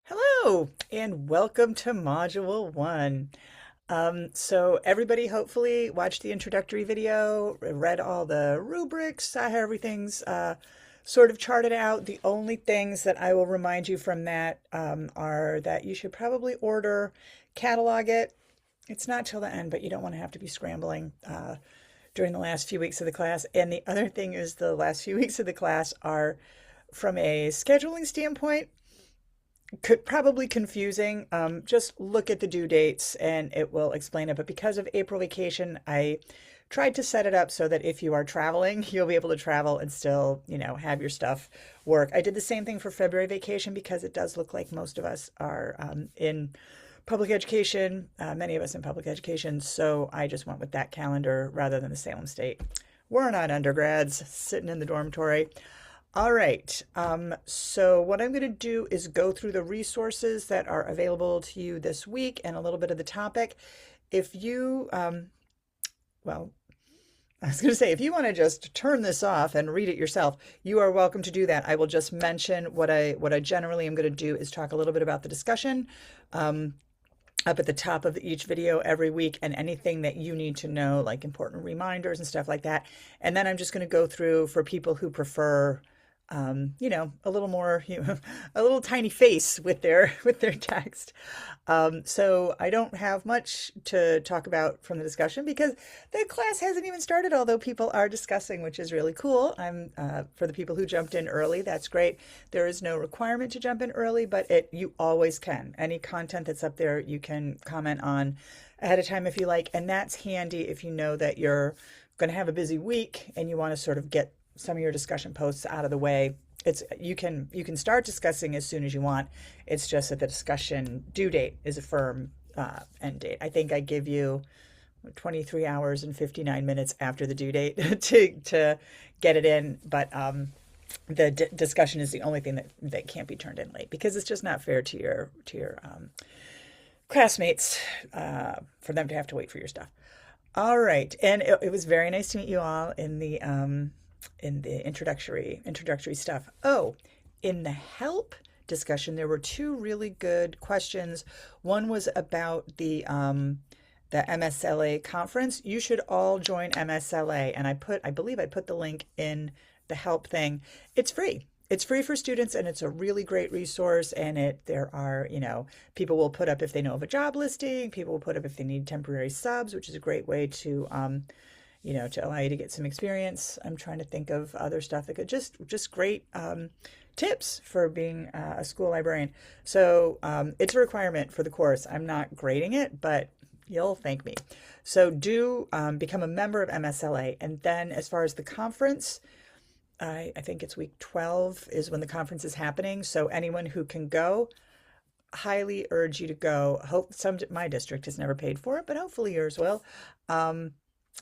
Hello and welcome to Module 1. So everybody hopefully watched the introductory video, read all the rubrics, saw how everything's sort of charted out. The only things that I will remind you from that are that you should probably order, catalog it. It's not till the end, but you don't want to have to be scrambling during the last few weeks of the class. And the other thing is the last few weeks of the class are, from a scheduling standpoint, probably confusing. Just look at the due dates and it will explain it. But because of April vacation, I tried to set it up so that if you are traveling, you'll be able to travel and still, have your stuff work. I did the same thing for February vacation because it does look like most of us are in public education, many of us in public education. So I just went with that calendar rather than the Salem State. We're not undergrads sitting in the dormitory. All right, so what I'm going to do is go through the resources that are available to you this week and a little bit of the topic. If you, well, I was going to say, if you want to just turn this off and read it yourself, you are welcome to do that. I will just mention what I generally am going to do is talk a little bit about the discussion up at the top of each video every week and anything that you need to know, like important reminders and stuff like that. And then I'm just going to go through for people who prefer a little more, a little tiny face with their text. So I don't have much to talk about from the discussion because the class hasn't even started, although people are discussing, which is really cool. For the people who jumped in early, that's great. There is no requirement to jump in early, but you always can. Any content that's up there, you can comment on ahead of time if you like, and that's handy if you know that you're going to have a busy week and you want to sort of get some of your discussion posts out of the way. You can start discussing as soon as you want. It's just that the discussion due date is a firm end date. I think I give you 23 hours and 59 minutes after the due date to get it in, but the discussion is the only thing that can't be turned in late because it's just not fair to your classmates for them to have to wait for your stuff. All right, and it was very nice to meet you all in the introductory stuff. Oh, in the help discussion, there were two really good questions. One was about the MSLA conference. You should all join MSLA, and I believe I put the link in the help thing. It's free. It's free for students, and it's a really great resource. And there are, people will put up if they know of a job listing. People will put up if they need temporary subs, which is a great way to to allow you to get some experience. I'm trying to think of other stuff that could just great tips for being a school librarian. So it's a requirement for the course. I'm not grading it, but you'll thank me. So do become a member of MSLA. And then as far as the conference, I think it's week 12 is when the conference is happening. So anyone who can go, highly urge you to go. My district has never paid for it, but hopefully yours will.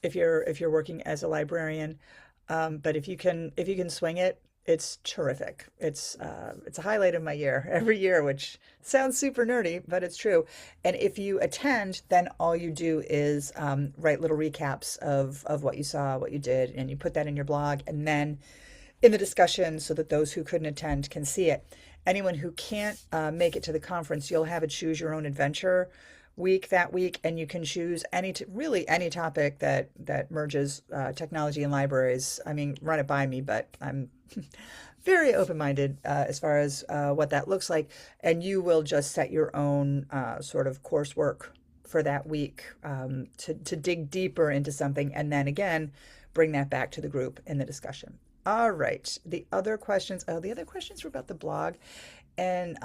If you're working as a librarian, but if you can swing it, it's terrific. It's a highlight of my year every year, which sounds super nerdy, but it's true. And if you attend, then all you do is write little recaps of what you saw, what you did, and you put that in your blog, and then in the discussion so that those who couldn't attend can see it. Anyone who can't make it to the conference, you'll have a choose your own adventure week that week, and you can choose really any topic that merges technology and libraries. I mean, run it by me, but I'm very open-minded as far as what that looks like, and you will just set your own sort of coursework for that week to dig deeper into something, and then again bring that back to the group in the discussion. All right, the other questions were about the blog and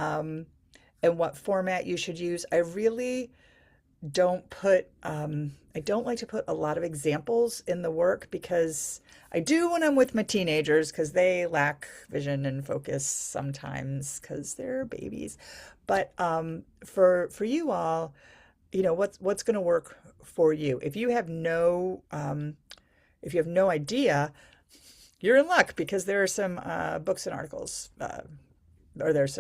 what format you should use. I really don't I don't like to put a lot of examples in the work because I do when I'm with my teenagers because they lack vision and focus sometimes because they're babies. But for you all, what's going to work for you? If you have no idea, you're in luck because there are some books and articles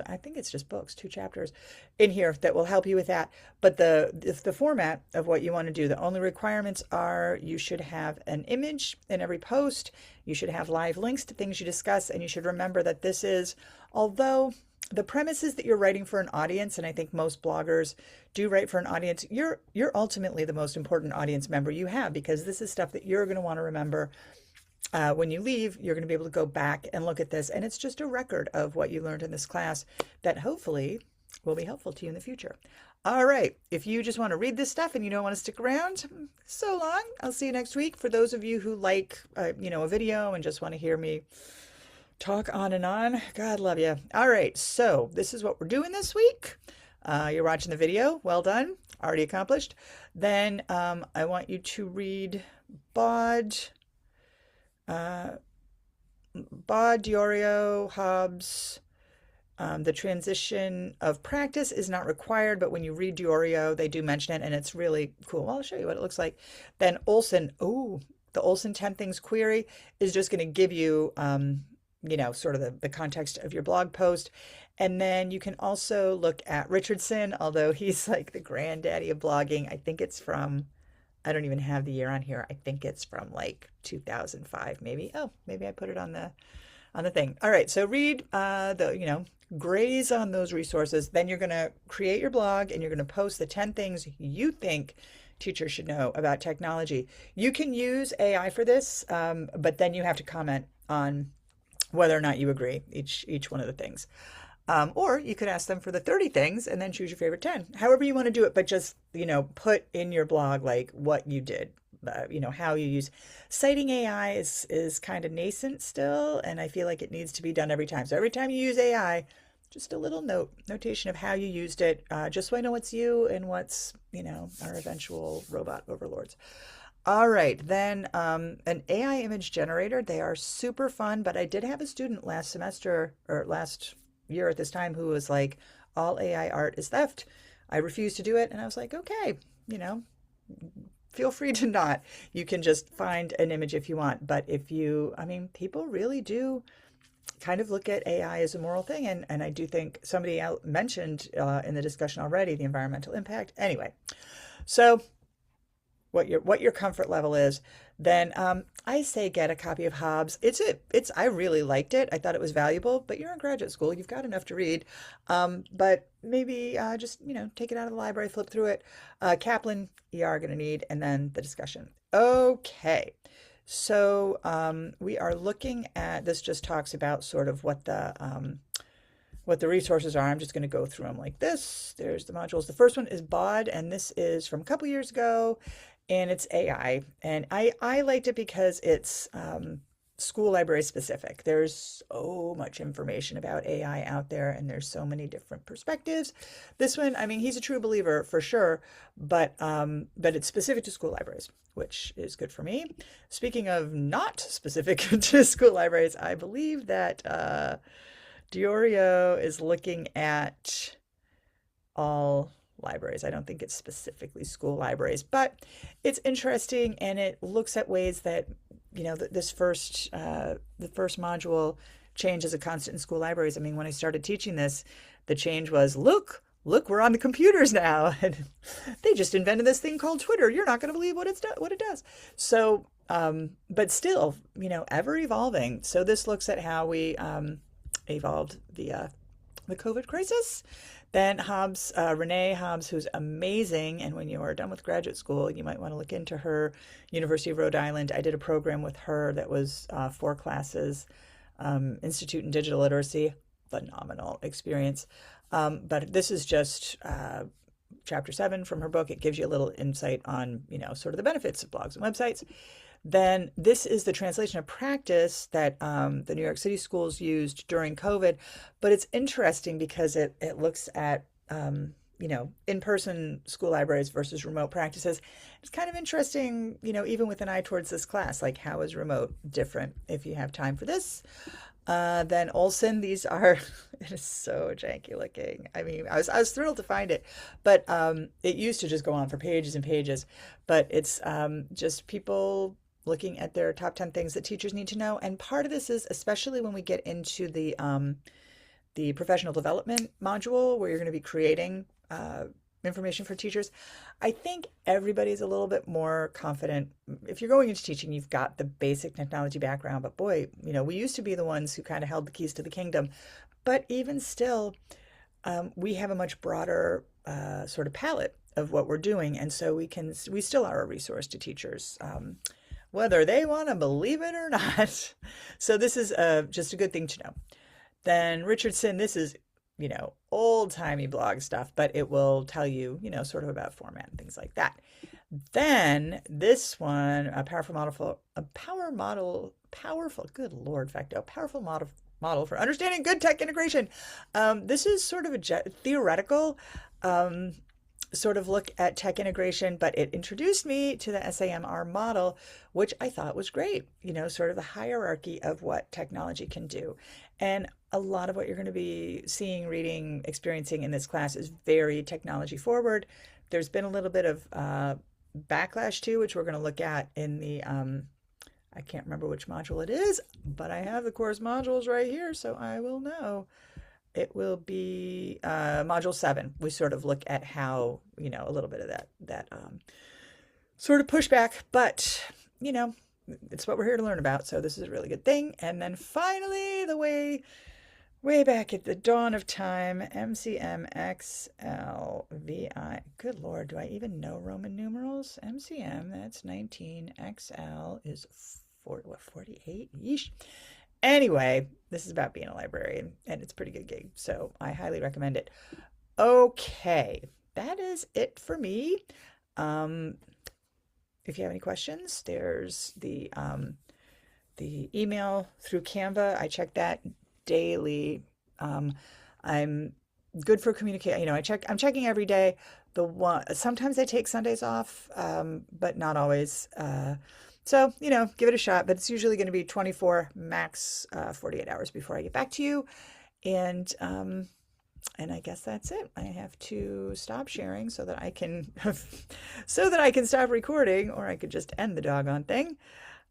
I think it's just books, 2 chapters in here that will help you with that. But the format of what you want to do, the only requirements are you should have an image in every post, you should have live links to things you discuss, and you should remember that this is, although the premise is that you're writing for an audience, and I think most bloggers do write for an audience. You're ultimately the most important audience member you have, because this is stuff that you're going to want to remember. When you leave, you're going to be able to go back and look at this, and it's just a record of what you learned in this class that hopefully will be helpful to you in the future. All right, if you just want to read this stuff and you don't want to stick around, so long. I'll see you next week. For those of you who like, a video and just want to hear me talk on and on, God love you. All right, so this is what we're doing this week. You're watching the video. Well done. Already accomplished. Then I want you to read Bod, Diorio, Hobbes. The transition of practice is not required, but when you read Diorio, they do mention it, and it's really cool. Well, I'll show you what it looks like. Then Olson, the Olson 10 Things query is just going to give you, sort of the context of your blog post. And then you can also look at Richardson, although he's like the granddaddy of blogging. I think it's from, I don't even have the year on here. I think it's from like 2005, maybe. Oh, maybe I put it on the thing. All right, so read graze on those resources. Then you're going to create your blog, and you're going to post the 10 things you think teachers should know about technology. You can use AI for this, but then you have to comment on whether or not you agree each one of the things. Or you could ask them for the 30 things and then choose your favorite 10. However you want to do it, but just, put in your blog like what you did. How you use. Citing AI is kind of nascent still, and I feel like it needs to be done every time. So every time you use AI, just a little notation of how you used it, just so I know it's you and what's, our eventual robot overlords. All right, then an AI image generator. They are super fun, but I did have a student last semester or last year at this time who was like, all AI art is theft. I refused to do it, and I was like, okay, feel free to not. You can just find an image if you want. But people really do kind of look at AI as a moral thing. And I do think somebody mentioned in the discussion already, the environmental impact. Anyway, so what your comfort level is, then I say get a copy of Hobbes. I really liked it. I thought it was valuable, but you're in graduate school. You've got enough to read. But maybe just, take it out of the library, flip through it. Kaplan, you are going to need, and then the discussion. Okay. So we are looking at, this just talks about sort of what the resources are. I'm just going to go through them like this. There's the modules. The first one is BOD, and this is from a couple years ago. And it's AI, and I liked it because it's school library specific. There's so much information about AI out there, and there's so many different perspectives. This one, he's a true believer for sure, but it's specific to school libraries, which is good for me. Speaking of not specific to school libraries, I believe that Diorio is looking at all libraries. I don't think it's specifically school libraries, but it's interesting, and it looks at ways that, this the first module, change is a constant in school libraries. When I started teaching this, the change was, look, we're on the computers now, and they just invented this thing called Twitter. You're not going to believe what it does. So, but still, ever evolving. So this looks at how we evolved the COVID crisis. Then Hobbes, Renee Hobbes, who's amazing, and when you are done with graduate school, you might want to look into her. University of Rhode Island. I did a program with her that was 4 classes, Institute in Digital Literacy. Phenomenal experience. But this is just chapter 7 from her book. It gives you a little insight on, sort of the benefits of blogs and websites. Then this is the translation of practice that the New York City schools used during COVID. But it's interesting because it looks at, in-person school libraries versus remote practices. It's kind of interesting, even with an eye towards this class, like how is remote different if you have time for this. Then Olson, these are, it is so janky looking. I was thrilled to find it, but it used to just go on for pages and pages. But it's just people looking at their top 10 things that teachers need to know. And part of this is, especially when we get into the professional development module, where you're going to be creating information for teachers, I think everybody's a little bit more confident. If you're going into teaching, you've got the basic technology background, but boy, we used to be the ones who kind of held the keys to the kingdom. But even still, we have a much broader sort of palette of what we're doing, and so we still are a resource to teachers, whether they want to believe it or not. So this is just a good thing to know. Then Richardson, this is, old-timey blog stuff, but it will tell you, sort of about format and things like that. Then this one, powerful, good Lord, Facto, powerful model for understanding good tech integration. This is sort of a theoretical sort of look at tech integration, but it introduced me to the SAMR model, which I thought was great, sort of the hierarchy of what technology can do. And a lot of what you're going to be seeing, reading, experiencing in this class is very technology forward. There's been a little bit of backlash too, which we're going to look at in the, I can't remember which module it is, but I have the course modules right here, so I will know. It will be module 7. We sort of look at how, a little bit of that sort of pushback, but, it's what we're here to learn about. So this is a really good thing. And then finally, the way back at the dawn of time, MCMXLVI. Good Lord, do I even know Roman numerals? MCM, that's 19. XL is 48? Yeesh. Anyway, this is about being a librarian, and it's a pretty good gig, so I highly recommend it. Okay, that is it for me. If you have any questions, there's the email through Canva. I check that daily. I'm good for communicating. I'm checking every day. Sometimes I take Sundays off, but not always. So, give it a shot, but it's usually going to be 24, max 48 hours before I get back to you. And I guess that's it. I have to stop sharing so that I can stop recording, or I could just end the doggone thing.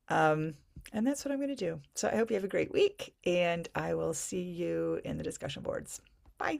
And that's what I'm going to do. So I hope you have a great week, and I will see you in the discussion boards. Bye.